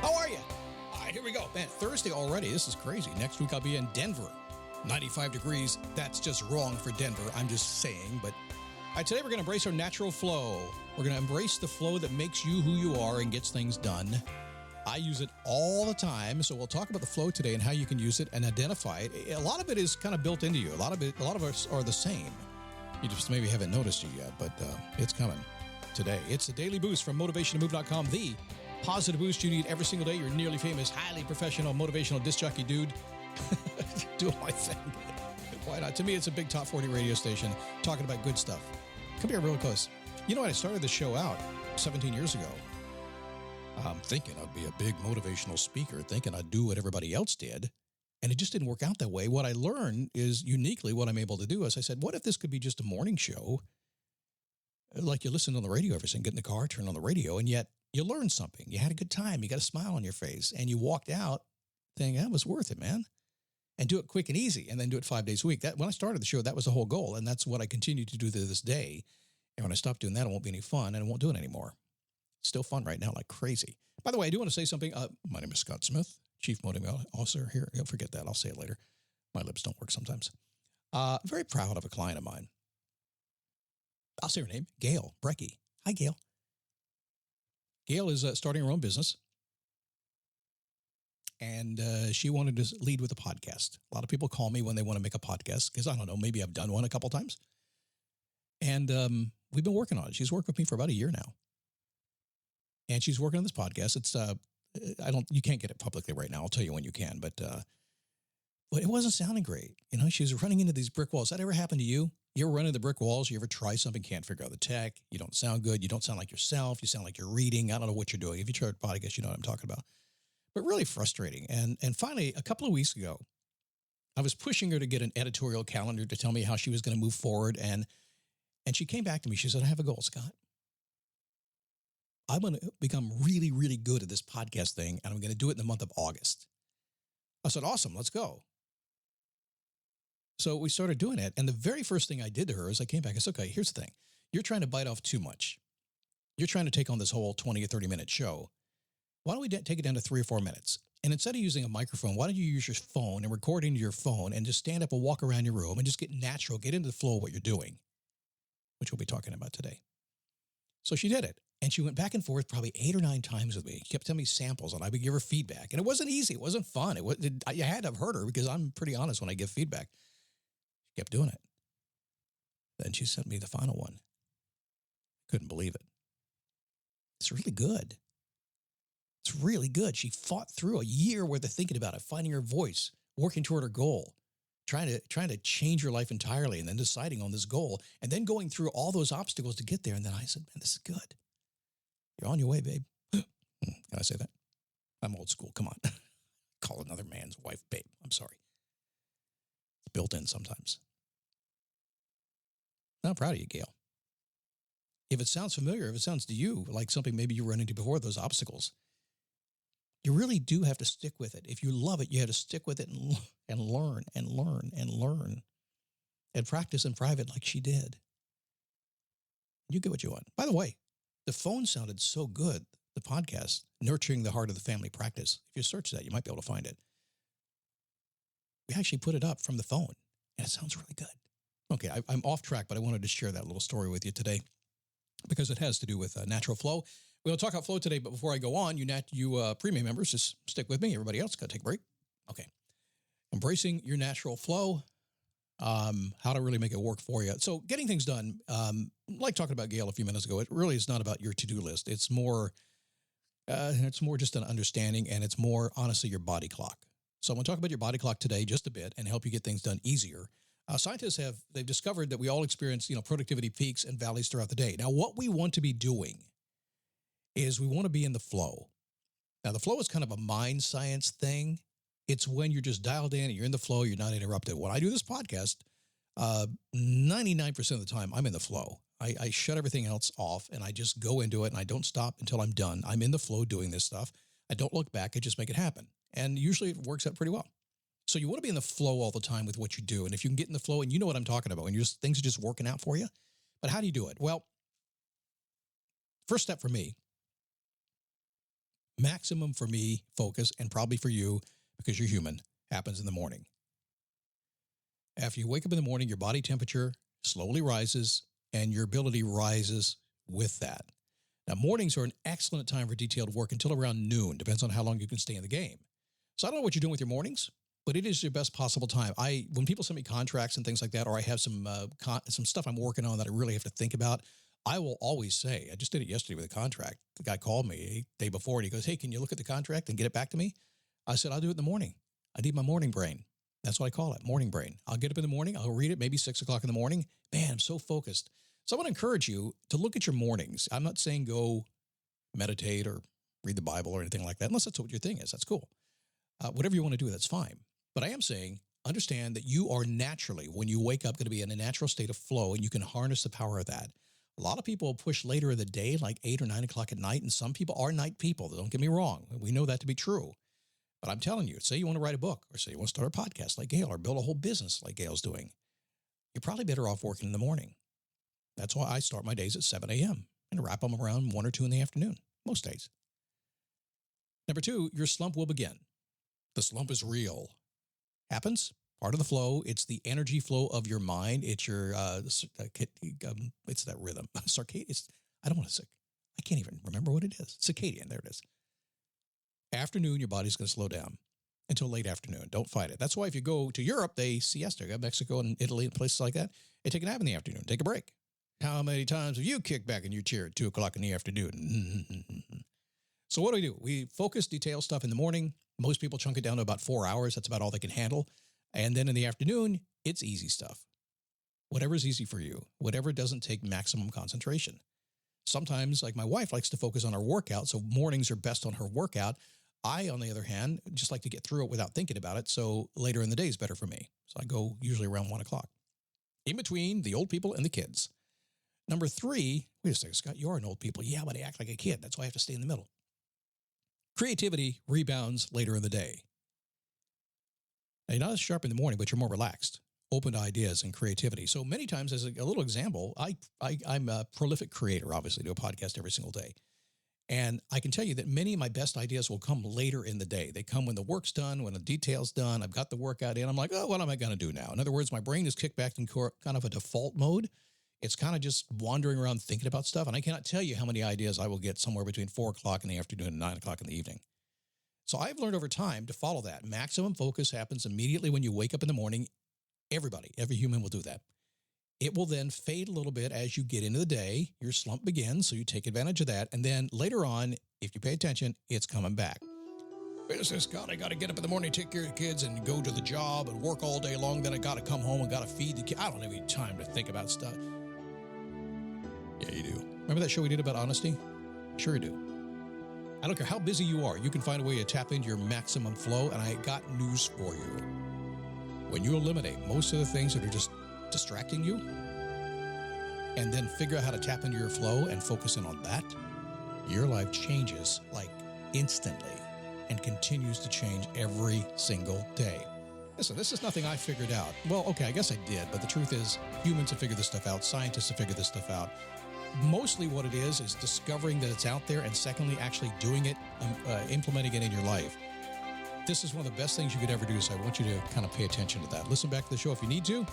How are you? All right, here we go. Man, Thursday already. This is crazy. Next week I'll be in Denver. 95 degrees. That's just wrong for Denver. I'm just saying. But all right, today we're going to embrace our natural flow. We're going to embrace the flow that makes you who you are and gets things done. I use it all the time. So we'll talk about the flow today and how you can use it and identify it. A lot of it is kind of built into you. A lot of us are the same. You just maybe haven't noticed it yet, but it's coming today. It's a daily boost from motivationtomove.com, the positive boost you need every single day. You're nearly famous, highly professional, motivational disc jockey dude. Doing my thing. Why not? To me, it's a big top 40 radio station talking about good stuff. Come here really close. You know what? I started the show out 17 years ago. I'm thinking I'd be a big motivational speaker, thinking I'd do what everybody else did. And it just didn't work out that way. What I learned is uniquely what I'm able to do is I said, what if this could be just a morning show? Like you listen on the radio every single, get in the car, turn on the radio, and yet you learned something. You had a good time. You got a smile on your face, and you walked out thinking, that was worth it, man. And do it quick and easy, and then do it 5 days a week. When I started the show, that was the whole goal, and that's what I continue to do to this day. And when I stop doing that, it won't be any fun, and I won't do it anymore. It's still fun right now, like crazy. By the way, I do want to say something. My name is Scott Smith, Chief Motivational Officer here. I'll forget that. I'll say it later. My lips don't work sometimes. Very proud of a client of mine. I'll say her name, Gail Brecky. Hi, Gail. Gail is starting her own business, and she wanted to lead with a podcast. A lot of people call me when they want to make a podcast because, I don't know, maybe I've done one a couple times. And we've been working on it. She's worked with me for about a year now. And she's working on this podcast. It's you can't get it publicly right now. I'll tell you when you can, but it wasn't sounding great. You know, she was running into these brick walls. That ever happened to you? You ever run into the brick walls? You ever try something, can't figure out the tech? You don't sound good. You don't sound like yourself. You sound like you're reading. I don't know what you're doing. If you try a podcast, you know what I'm talking about. But really frustrating. And finally, a couple of weeks ago, I was pushing her to get an editorial calendar to tell me how she was going to move forward. And she came back to me. She said, I have a goal, Scott. I'm going to become really, really good at this podcast thing, and I'm going to do it in the month of August. I said, awesome, let's go. So we started doing it. And the very first thing I did to her is I came back. I said, okay, here's the thing. You're trying to bite off too much. You're trying to take on this whole 20 or 30 minute show. Why don't we take it down to 3 or 4 minutes? And instead of using a microphone, why don't you use your phone and record into your phone and just stand up and walk around your room and just get natural, get into the flow of what you're doing, which we'll be talking about today. So she did it. And she went back and forth probably 8 or 9 times with me. She kept telling me samples, and I would give her feedback. And it wasn't easy. It wasn't fun. I had to have heard her because I'm pretty honest when I give feedback. She kept doing it. Then she sent me the final one. Couldn't believe it. It's really good. It's really good. She fought through a year worth of thinking about it, finding her voice, working toward her goal, trying to change her life entirely, and then deciding on this goal, and then going through all those obstacles to get there. And then I said, man, this is good. You're on your way, babe. Can I say that? I'm old school. Come on. Call another man's wife, babe. I'm sorry. It's built in sometimes. I'm proud of you, Gail. If it sounds familiar, if it sounds to you like something maybe you run into before, those obstacles, you really do have to stick with it. If you love it, you have to stick with it and learn and learn and learn and practice in private like she did. You get what you want. By the way, the phone sounded so good, the podcast, Nurturing the Heart of the Family Practice. If you search that, you might be able to find it. We actually put it up from the phone, and it sounds really good. Okay, I'm off track, but I wanted to share that little story with you today because it has to do with natural flow. We'll talk about flow today, but before I go on, you premium members, just stick with me. Everybody else, got to take a break. Okay. Embracing your natural flow. How to really make it work for you. So getting things done, like talking about Gail a few minutes ago, it really is not about your to-do list. It's more just an understanding, and it's more, honestly, your body clock. So I'm going to talk about your body clock today just a bit and help you get things done easier. Scientists they've discovered that we all experience, productivity peaks and valleys throughout the day. Now, what we want to be doing is we want to be in the flow. Now, the flow is kind of a mind science thing. It's when you're just dialed in and you're in the flow, you're not interrupted. When I do this podcast, 99% of the time, I'm in the flow. I shut everything else off and I just go into it and I don't stop until I'm done. I'm in the flow doing this stuff. I don't look back. I just make it happen. And usually it works out pretty well. So you want to be in the flow all the time with what you do. And if you can get in the flow, and you know what I'm talking about, when things are just working out for you. But how do you do it? Well, first step for me, maximum for me focus, and probably for you, because you're human, happens in the morning. After you wake up in the morning, your body temperature slowly rises and your ability rises with that. Now, mornings are an excellent time for detailed work until around noon. Depends on how long you can stay in the game. So I don't know what you're doing with your mornings, but it is your best possible time. When people send me contracts and things like that, or I have some stuff I'm working on that I really have to think about, I will always say, I just did it yesterday with a contract. The guy called me the day before and he goes, "Hey, can you look at the contract and get it back to me?" I said, "I'll do it in the morning. I need my morning brain." That's what I call it, morning brain. I'll get up in the morning. I'll read it, maybe 6 o'clock in the morning. Man, I'm so focused. So I want to encourage you to look at your mornings. I'm not saying go meditate or read the Bible or anything like that, unless that's what your thing is. That's cool. Whatever you want to do, that's fine. But I am saying, understand that you are naturally, when you wake up, going to be in a natural state of flow, and you can harness the power of that. A lot of people push later in the day, like 8 or 9 o'clock at night, and some people are night people. Don't get me wrong. We know that to be true. But I'm telling you, say you want to write a book, or say you want to start a podcast like Gail, or build a whole business like Gail's doing, you're probably better off working in the morning. That's why I start my days at 7 a.m. and wrap them around 1 or 2 in the afternoon, most days. Number 2, your slump will begin. The slump is real. Happens, part of the flow. It's the energy flow of your mind. It's your, it's that rhythm. Circadian. I don't want to say, I can't even remember what it is. Circadian, there it is. Afternoon, your body's going to slow down until late afternoon. Don't fight it. That's why if you go to Europe, they siesta. You got Mexico and Italy and places like that. They take a nap in the afternoon. Take a break. How many times have you kicked back in your chair at 2 o'clock in the afternoon? So what do? We focus detail stuff in the morning. Most people chunk it down to about 4 hours. That's about all they can handle. And then in the afternoon, it's easy stuff. Whatever's easy for you. Whatever doesn't take maximum concentration. Sometimes, like my wife likes to focus on her workout, so mornings are best on her workout. I, on the other hand, just like to get through it without thinking about it, so later in the day is better for me. So I go usually around 1 o'clock. In between the old people and the kids. Number 3, wait a second, Scott, you're an old people. Yeah, but I act like a kid. That's why I have to stay in the middle. Creativity rebounds later in the day. Now, you're not as sharp in the morning, but you're more relaxed, open to ideas and creativity. So many times, as a little example, I'm a prolific creator, obviously, do a podcast every single day. And I can tell you that many of my best ideas will come later in the day. They come when the work's done, when the detail's done. I've got the workout in. I'm like, oh, what am I going to do now? In other words, my brain is kicked back in kind of a default mode. It's kind of just wandering around thinking about stuff. And I cannot tell you how many ideas I will get somewhere between 4 o'clock in the afternoon and 9 o'clock in the evening. So I've learned over time to follow that. Maximum focus happens immediately when you wake up in the morning. Every human will do that. It will then fade a little bit as you get into the day. Your slump begins, so you take advantage of that. And then later on, if you pay attention, it's coming back. Wait a second, Scott, I got to get up in the morning, take care of the kids, and go to the job and work all day long. Then I got to come home and got to feed the kids. I don't have any time to think about stuff. Yeah, you do. Remember that show we did about honesty? Sure you do. I don't care how busy you are. You can find a way to tap into your maximum flow, and I got news for you. When you eliminate most of the things that are just distracting you, and then figure out how to tap into your flow and focus in on that, your life changes like instantly and continues to change every single day. Listen, this is nothing I figured out. Well, okay, I guess I did, but the truth is humans have figured this stuff out. Scientists have figured this stuff out. Mostly what it is discovering that it's out there, and secondly, actually doing it, implementing it in your life. This is one of the best things you could ever do, so I want you to kind of pay attention to that. Listen back to the show if you need to,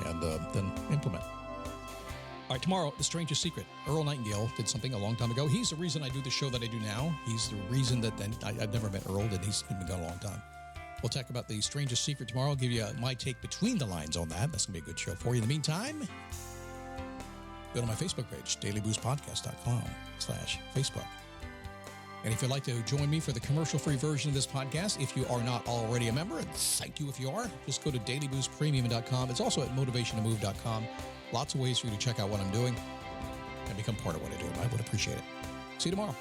and then implement. All right, tomorrow, The Strangest Secret. Earl Nightingale did something a long time ago. He's the reason I do the show that I do now. He's the reason that I've never met Earl, and he's been gone a long time. We'll talk about The Strangest Secret tomorrow. I'll give you my take between the lines on that. That's going to be a good show for you. In the meantime, go to my Facebook page, dailyboostpodcast.com/Facebook. And if you'd like to join me for the commercial-free version of this podcast, if you are not already a member, and thank you if you are, just go to dailyboostpremium.com. It's also at motivationtomove.com. Lots of ways for you to check out what I'm doing and become part of what I do. I would appreciate it. See you tomorrow.